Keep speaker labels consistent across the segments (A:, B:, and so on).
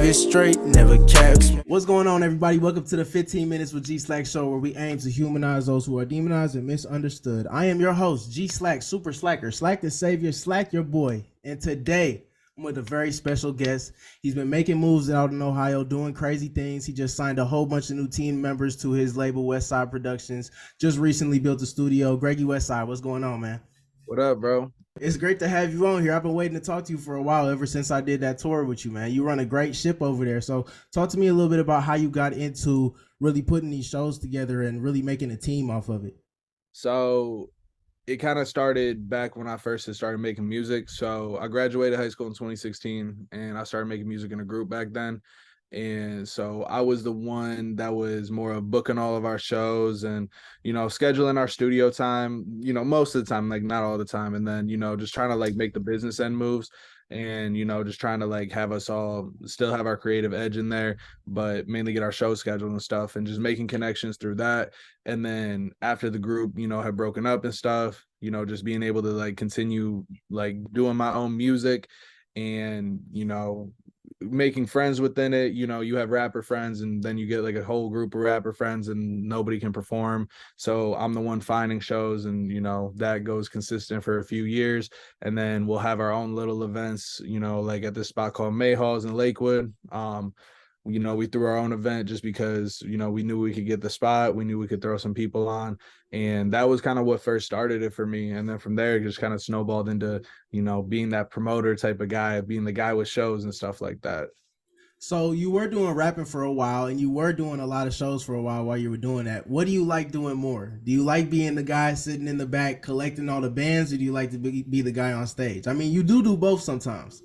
A: Live it straight, never caps. What's going on, everybody? Welcome to the 15 Minutes with G Slack show, where we aim to humanize those who are demonized and misunderstood. I am your host, G Slack, Super Slacker, Slack the Savior, Slack your boy. And today, I'm with a very special guest. He's been making moves out in Ohio, doing crazy things. He just signed a whole bunch of new team members to his label, WestSide Productions. Just recently built a studio. Greggy Westside, what's going on, man?
B: What up, bro?
A: It's great to have you on here. I've been waiting to talk to you for a while, ever since I did that tour with you, man. You run a great ship over there. So talk to me a little bit about how you got into really putting these shows together and really making a team off of it.
B: So it kind of started back when I first had started making music. So I graduated high school in 2016 and I started making music in a group back then. And so I was the one that was more of booking all of our shows and, scheduling our studio time, most of the time, like not all the time. And then, just trying to like make the business end moves and, just trying to like have us all still have our creative edge in there, but mainly get our show scheduled and stuff and just making connections through that. And then after the group, had broken up and stuff, just being able to like continue like doing my own music and, making friends within it. You have rapper friends and then you get like a whole group of rapper friends and nobody can perform, so I'm the one finding shows, and that goes consistent for a few years, and then we'll have our own little events, like at this spot called Mayhalls in Lakewood. We threw our own event just because we knew we could get the spot, we knew we could throw some people on, and that was kind of what first started it for me. And then from there it just kind of snowballed into being that promoter type of guy, being the guy with shows and stuff like that.
A: So you were doing rapping for a while and you were doing a lot of shows for a while you were doing that. What do you like doing more? Do you like being the guy sitting in the back collecting all the bands, or do you like to be the guy on stage? I mean, you do both sometimes.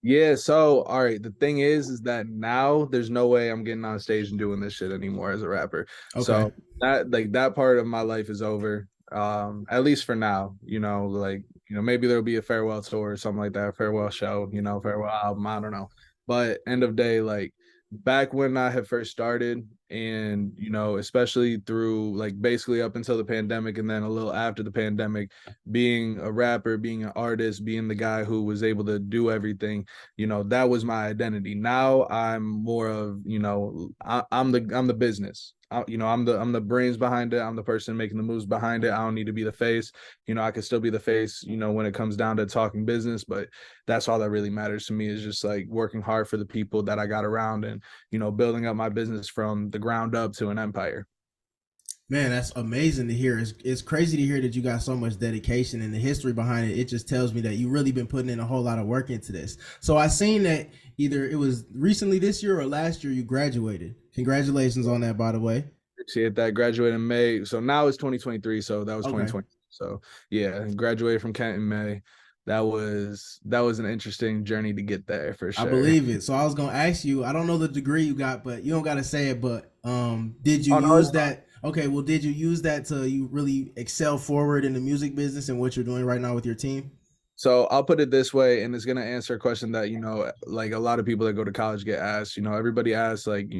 B: Yeah, so all right, the thing is that now there's no way I'm getting on stage and doing this shit anymore as a rapper.
A: Okay.
B: So that part of my life is over. At least for now, maybe there'll be a farewell tour or something like that, a farewell show, farewell album, I don't know. But end of day, like back when I had first started, and especially through like basically up until the pandemic and then a little after the pandemic, being a rapper, being an artist, being the guy who was able to do everything, that was my identity. Now I'm more of, I'm the business. I'm the brains behind it. I'm the person making the moves behind it. I don't need to be the face. I could still be the face, when it comes down to talking business, but that's all that really matters to me, is just like working hard for the people that I got around and, building up my business from the ground up to an empire.
A: Man, that's amazing to hear. It's crazy to hear that you got so much dedication, and the history behind it. It just tells me that you really been putting in a whole lot of work into this. So I seen that either it was recently this year or last year you graduated. Congratulations on that, by the way.
B: Appreciate that. Graduated in May. So now it's 2023. So that was
A: Okay.
B: 2020. So yeah, graduated from Kent in May. That was an interesting journey to get there for
A: I
B: sure.
A: believe it. So I was gonna ask you, I don't know the degree you got, but you don't gotta say it, but did you
B: Oh no,
A: use that? Okay, well, did you use that to you really excel forward in the music business and what you're doing right now with your team?
B: so I'll put it this way, and it's gonna answer a question that like a lot of people that go to college get asked. Everybody asks like,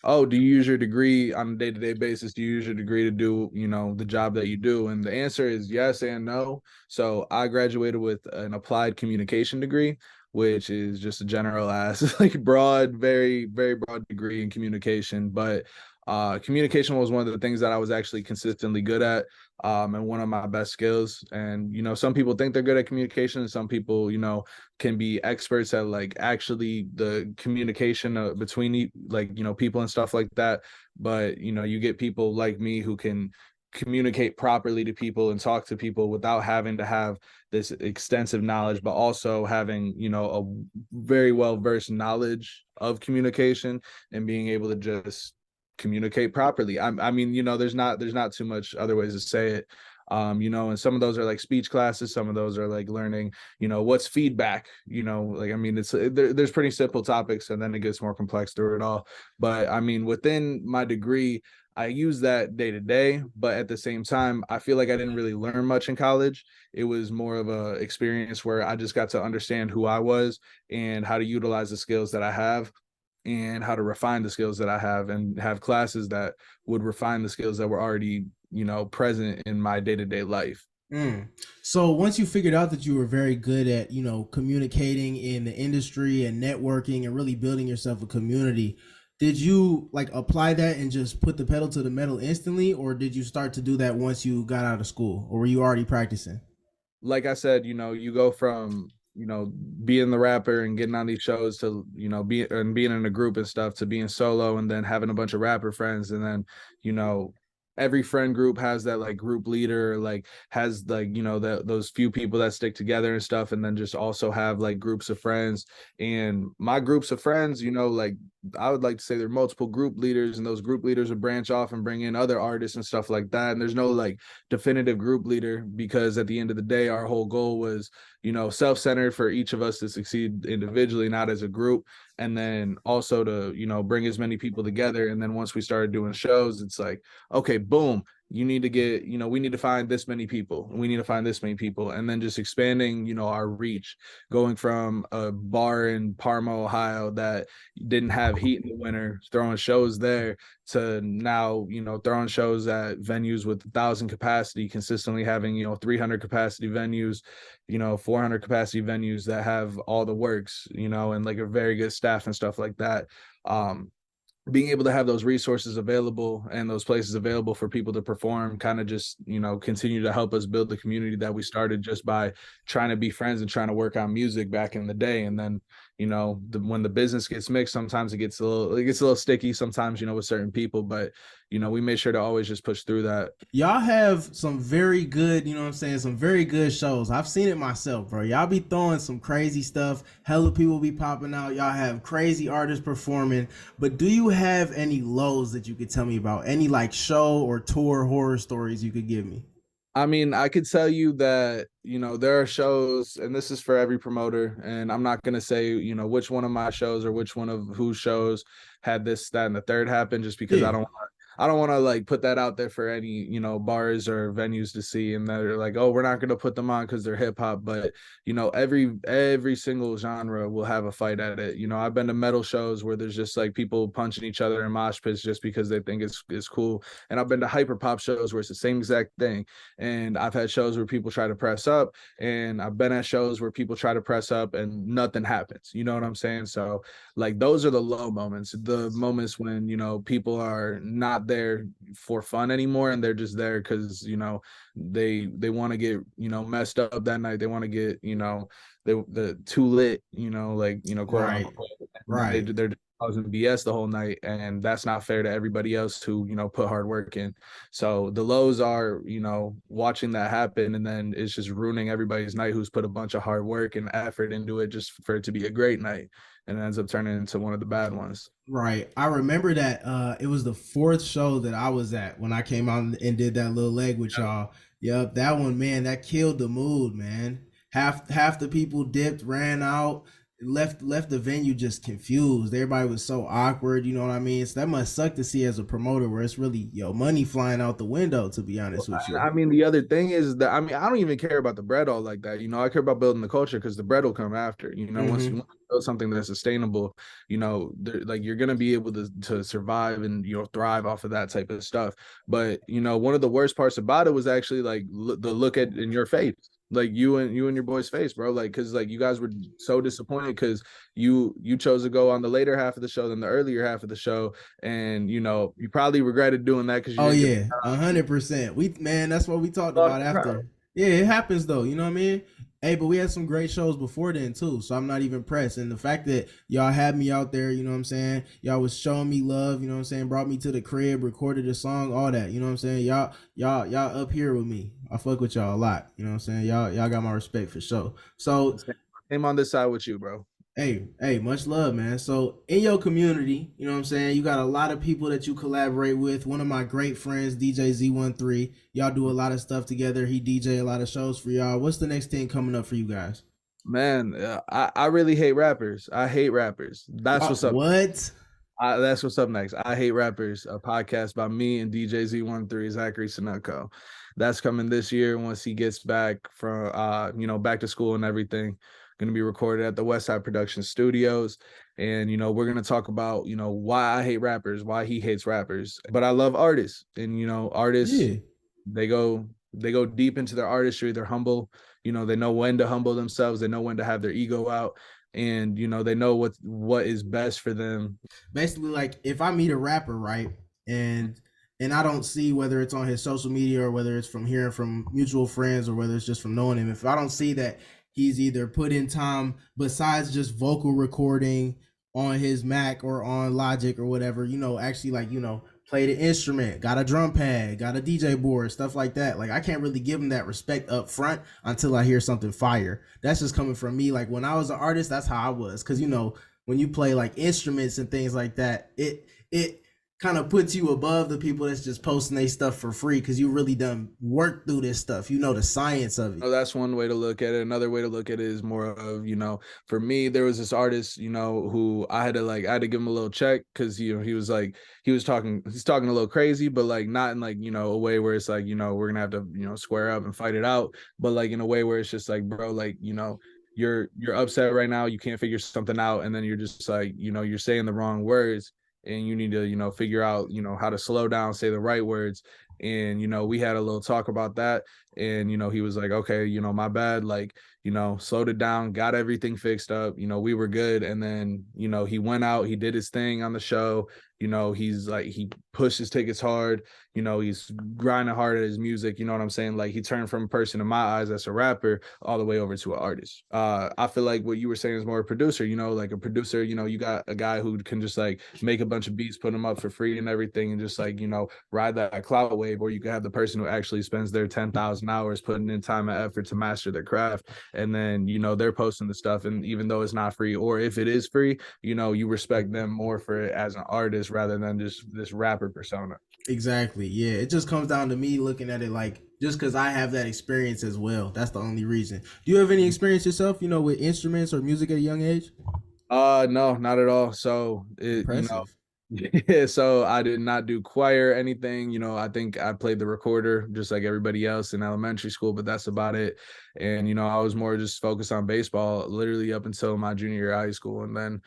B: oh, do you use your degree on a day-to-day basis? Do you use your degree to do, the job that you do? And the answer is yes and no. So I graduated with an applied communication degree, which is just a general ass, like broad, very, very broad degree in communication. But communication was one of the things that I was actually consistently good at, and one of my best skills. And some people think they're good at communication, and some people can be experts at like actually the communication between like people and stuff like that. But you get people like me who can communicate properly to people and talk to people without having to have this extensive knowledge, but also having a very well versed knowledge of communication and being able to just communicate properly. I mean, there's not too much other ways to say it. And some of those are like speech classes, some of those are like learning, what's feedback, like, I mean, there's pretty simple topics, and then it gets more complex through it all. But I mean, within my degree, I use that day to day, but at the same time, I feel like I didn't really learn much in college. It was more of a experience where I just got to understand who I was and how to utilize the skills that I have and how to refine the skills that I have, and have classes that would refine the skills that were already, present in my day-to-day life.
A: Mm. So once you figured out that you were very good at, communicating in the industry and networking and really building yourself a community, did you like apply that and just put the pedal to the metal instantly, or did you start to do that once you got out of school, or were you already practicing?
B: Like I said, you go from, being the rapper and getting on these shows to, being in a group and stuff to being solo and then having a bunch of rapper friends. And then, you know, every friend group has that like group leader, like has like, those few people that stick together and stuff. And then just also have like groups of friends. And my groups of friends, like I would like to say there are multiple group leaders, and those group leaders would branch off and bring in other artists and stuff like that. And there's no like definitive group leader, because at the end of the day, our whole goal was, self-centered for each of us to succeed individually, not as a group. And then also to, bring as many people together. And then once we started doing shows, it's like, okay, boom, you need to get, we need to find this many people. We need to find this many people. And then just expanding, our reach, going from a bar in Parma, Ohio that didn't have heat in the winter, throwing shows there, to now, throwing shows at venues with 1,000 capacity, consistently having, 300 capacity venues, 400 capacity venues that have all the works, and like a very good staff and stuff like that. Being able to have those resources available and those places available for people to perform kind of just, continue to help us build the community that we started just by trying to be friends and trying to work on music back in the day. And then, when the business gets mixed, sometimes it gets a little sticky sometimes, with certain people, but, we made sure to always just push through that.
A: Y'all have some very good, you know what I'm saying, some very good shows. I've seen it myself, bro. Y'all be throwing some crazy stuff. Hella people be popping out. Y'all have crazy artists performing. But do you have any lows that you could tell me about? Any like show or tour horror stories you could give me?
B: I mean, I could tell you that, there are shows, and this is for every promoter, and I'm not going to say, which one of my shows or which one of whose shows had this, that, and the third happen, just because
A: Yeah.
B: I don't want to like put that out there for any, bars or venues to see, and they're like, oh, we're not going to put them on because they're hip hop. But, every single genre will have a fight at it. I've been to metal shows where there's just like people punching each other in mosh pits just because they think it's cool. And I've been to hyper pop shows where it's the same exact thing. And I've had shows where people try to press up, and I've been at shows where people try to press up and nothing happens. You know what I'm saying? So like those are the low moments, the moments when, people are not there for fun anymore, and they're just there because, they want to get, messed up that night. They want to get, the too lit, like, quote
A: Right.
B: unquote. And then
A: Right.
B: they're causing BS the whole night, and that's not fair to everybody else who, put hard work in. So the lows are, watching that happen, and then it's just ruining everybody's night who's put a bunch of hard work and effort into it just for it to be a great night, and it ends up turning into one of the bad ones.
A: Right. I remember that it was the fourth show that I was at when I came out and did that little leg with y'all. Yep, that one, man, that killed the mood, man. Half the people dipped, ran out, left the venue just confused. Everybody was so awkward, you know what I mean? So that must suck to see as a promoter where it's really money flying out the window, to be honest with you.
B: I mean, the other thing is that, I mean, I don't even care about the bread all like that. I care about building the culture, because the bread will come after. Once
A: Mm-hmm.
B: you build something that's sustainable, like you're gonna be able to survive and thrive off of that type of stuff. But one of the worst parts about it was actually like the look at in your face, like you and your boy's face, bro. Like, because like you guys were so disappointed because you chose to go on the later half of the show than the earlier half of the show, and you probably regretted doing that because you
A: Oh
B: didn't get
A: yeah, 100%. We man, that's what we talked
B: the
A: about
B: crowd.
A: after. Yeah, it happens though. You know what I mean? Hey, but we had some great shows before then too, so I'm not even pressed. And the fact that y'all had me out there, you know what I'm saying? Y'all was showing me love, you know what I'm saying? Brought me to the crib, recorded a song, all that. You know what I'm saying? Y'all up here with me. I fuck with y'all a lot. You know what I'm saying? Y'all got my respect for sure. So
B: Came on this side with you, bro.
A: hey, much love, man. So in your community, you know what I'm saying, you got a lot of people that you collaborate with. One of my great friends, DJ Z13, y'all do a lot of stuff together. He DJ a lot of shows for y'all. What's the next thing coming up for you guys?
B: Man, I really hate rappers. I hate rappers. That's what's up.
A: What?
B: That's what's up next. I Hate Rappers, a podcast by me and DJ Z13, Zachary Sineko. That's coming this year once he gets back from back to school and everything. Going to be recorded at the WestSide Productions studios. And we're going to talk about, why I hate rappers, why he hates rappers. But I love artists. And artists,
A: Yeah.
B: they go they go deep into their artistry. They're humble. They know when to humble themselves. They know when to have their ego out, and they know what is best for them.
A: Basically, like if I meet a rapper, right, and and I don't see whether it's on his social media or whether it's from hearing from mutual friends or whether it's just from knowing him, if I don't see that he's either put in time besides just vocal recording on his Mac or on Logic or whatever, actually like, play the instrument, got a drum pad, got a DJ board, stuff like that. Like I can't really give him that respect up front until I hear something fire. That's just coming from me. Like when I was an artist, that's how I was. Cause when you play like instruments and things like that, it kind of puts you above the people that's just posting their stuff for free because you really done work through this stuff. You know the science of it.
B: Oh, that's one way to look at it. Another way to look at it is more of, for me, there was this artist, who I had to give him a little check because he was like he's talking a little crazy, but like not in like, a way where it's like, we're gonna have to, square up and fight it out, but like in a way where it's just like, bro, like, you're upset right now, you can't figure something out, and then you're just like, you're saying the wrong words, and you need to, figure out, how to slow down, say the right words. And we had a little talk about that, and he was like, okay, my bad, like, slowed it down, got everything fixed up, we were good. And then he went out, he did his thing on the show. He's like, he pushed his tickets hard, he's grinding hard at his music, you know what I'm saying? Like he turned from a person in my eyes that's a rapper all the way over to an artist. I feel like what you were saying is more a producer, like a producer, you got a guy who can just like make a bunch of beats, put them up for free and everything, and just like, ride that cloud wave. Or you can have the person who actually spends their 10,000 hours putting in time and effort to master their craft, and then they're posting the stuff, and even though it's not free, or if it is free, you respect them more for it as an artist rather than just this rapper persona.
A: Exactly. Yeah. It just comes down to me looking at it like just because I have that experience as well. That's the only reason. Do you have any experience yourself, with instruments or music at a young age?
B: No, not at all. So
A: Impressive.
B: yeah, so I did not do choir or anything. I think I played the recorder just like everybody else in elementary school, but that's about it. And I was more just focused on baseball literally up until my junior year of high school, and then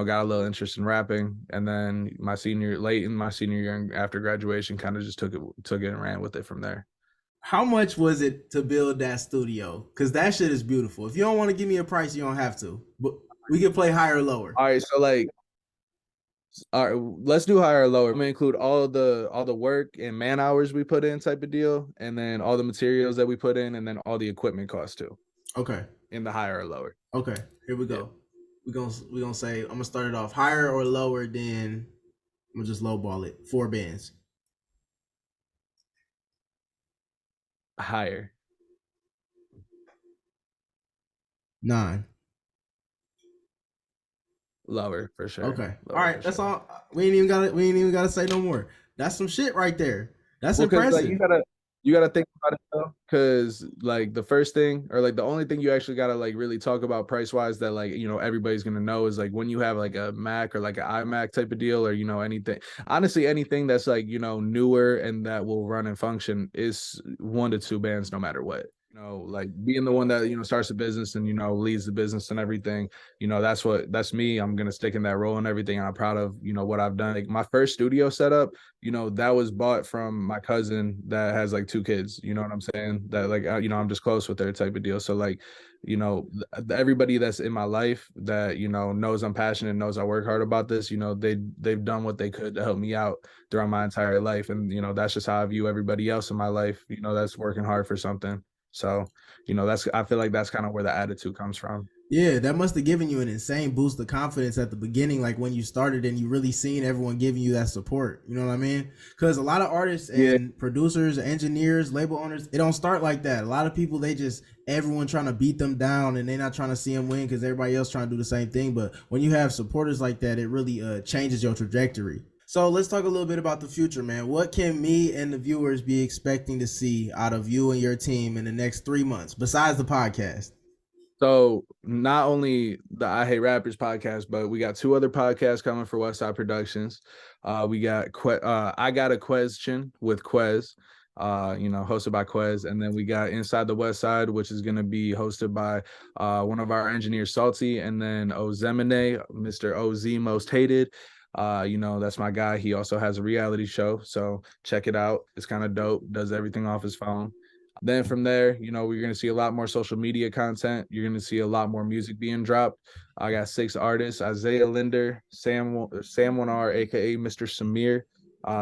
B: got a little interest in rapping, and then late in my senior year after graduation, kind of just took it and ran with it from there.
A: How much was it to build that studio? Because that shit is beautiful. If you don't want to give me a price, you don't have to. But we can play higher or lower.
B: All right, so like, all right, let's do higher or lower. I'm gonna include all the work and man hours we put in, type of deal, and then all the materials that we put in, and then all the equipment costs too,
A: Okay.
B: in the higher or lower.
A: Okay. Here we
B: Yeah,
A: go. We're gonna say I'm gonna start it off higher or lower than I'm gonna just lowball it. 4 bands.
B: higher,
A: 9.
B: lower for sure,
A: Okay. All
B: lower
A: right.
B: for
A: That's
B: sure.
A: all. We ain't even gotta say no more. That's some shit right there. That's
B: Well, because like
A: impressive.
B: you gotta think about it though, because like the first thing, or like the only thing you actually gotta like really talk about price wise that like everybody's gonna know is like when you have like a Mac or like an iMac type of deal, or anything. Honestly, anything that's like newer and that will run and function is 1 to 2 bands no matter what. Like being the one that starts a business and leads the business and everything. That's me. I'm gonna stick in that role and everything. And I'm proud of what I've done. Like my first studio setup, that was bought from my cousin that has like 2 kids. You know what I'm saying? That like I'm just close with their type of deal. So like, everybody that's in my life that knows I'm passionate, knows I work hard about this. They've done what they could to help me out throughout my entire life, and that's just how I view everybody else in my life. That's working hard for something. So I feel like that's kind of where the attitude comes from.
A: Yeah, that must have given you an insane boost of confidence at the beginning, like when you started and you really seen everyone giving you that support. You know what I mean? Because a lot of artists
B: Yeah.
A: and producers, engineers, label owners, it don't start like that. A lot of people, they just everyone trying to beat them down and they're not trying to see them win because everybody else trying to do the same thing. But when you have supporters like that, it really changes your trajectory. So let's talk a little bit about the future, man. What can me and the viewers be expecting to see out of you and your team in the next 3 months, besides the podcast?
B: So not only the I Hate Rappers podcast, but we got 2 other podcasts coming for WestSide Productions. We got I Got a Question with Quez, hosted by Quez, and then we got Inside the West Side, which is going to be hosted by one of our engineers, Salty, and then Ozemene, Mr. Oz Most Hated. That's my guy. He also has a reality show, so check it out. It's kind of dope. Does everything off his phone. Then from there, you know, we're going to see a lot more social media content. You're going to see a lot more music being dropped. I got 6 artists: Isaiah Linder, Sam 1R, aka Mr. Samir.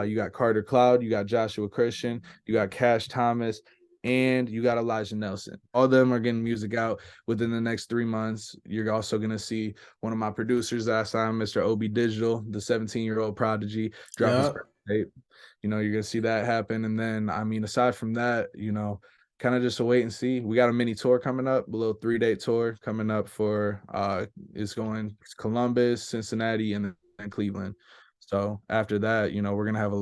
B: You got Carter Cloud, you got Joshua Christian, you got Cash Thomas, and you got Elijah Nelson. All of them are getting music out within the next 3 months. You're also going to see one of my producers that I signed, Mr. Obi Digital, the 17-year-old prodigy, drop his
A: Yep.
B: first tape. You know, you're going to see that happen. And then, I mean, aside from that, you know, kind of just a wait and see. We got a mini tour coming up, a little 3-day tour coming up for it's going Columbus, Cincinnati, and then Cleveland. So after that, you know, we're gonna have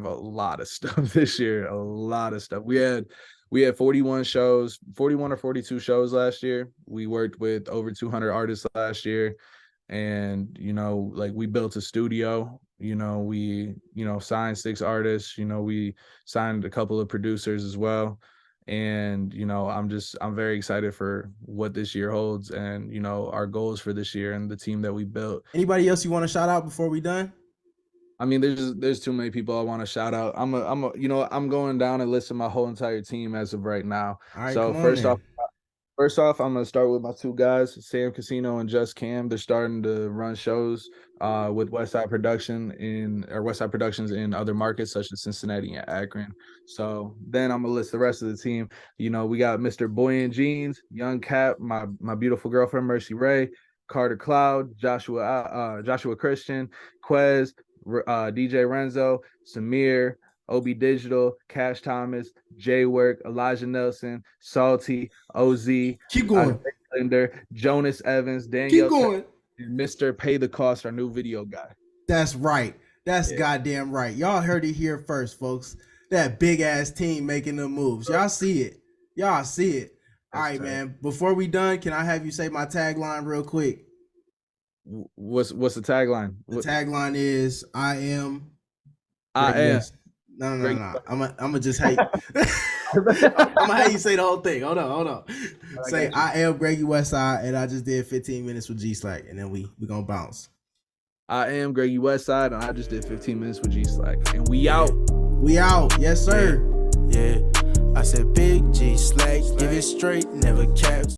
B: a lot of stuff this year, a lot of stuff. We had 41 shows, 41 or 42 shows last year. We worked with over 200 artists last year, and you know, like, we built a studio. You know, we, you know, signed 6 artists. You know, we signed a couple of producers as well. And you know, I'm very excited for what this year holds, and you know, our goals for this year and the team that we built.
A: Anybody else you want to shout out before we done?
B: I mean, there's too many people I want to shout out. You know, I'm going down and listing my whole entire team as of right now.
A: All right,
B: So
A: come on then.
B: first off, I'm gonna start with my 2 guys, Sam Casino and Just Cam. They're starting to run shows with WestSide Productions in other markets such as Cincinnati and Akron. So then I'm gonna list the rest of the team. You know, we got Mr. Boy in Jeans, Young Cap, my beautiful girlfriend Mercy Ray, Carter Cloud, Joshua Christian, Quez, DJ Renzo, Samir, Obi Digital, Cash Thomas, J Work, Elijah Nelson, Salty, OZ,
A: Keep going.
B: Linder, Jonas Evans,
A: Keep
B: Danielle,
A: going.
B: and Mr. Pay the Cost, our new video guy.
A: That's right. That's
B: Yeah.
A: goddamn right. Y'all heard it here first, folks. That big ass team making the moves. Y'all see it. Y'all see it. All right, man. Before we done, can I have you say my tagline real quick?
B: What's the tagline?
A: The tagline is I am
B: I
A: Greggy
B: am.
A: West. No. I'm gonna just hate. I'm gonna have you say the whole thing. Hold on. Say I am Greggy Westside, and I just did 15 minutes with G Slack, and then we gonna bounce.
B: I am Greggy Westside, and I just did 15 minutes with G Slack, and we out.
A: We out. Yes, sir.
C: Yeah. I said Big G Slack, give it straight, never caps.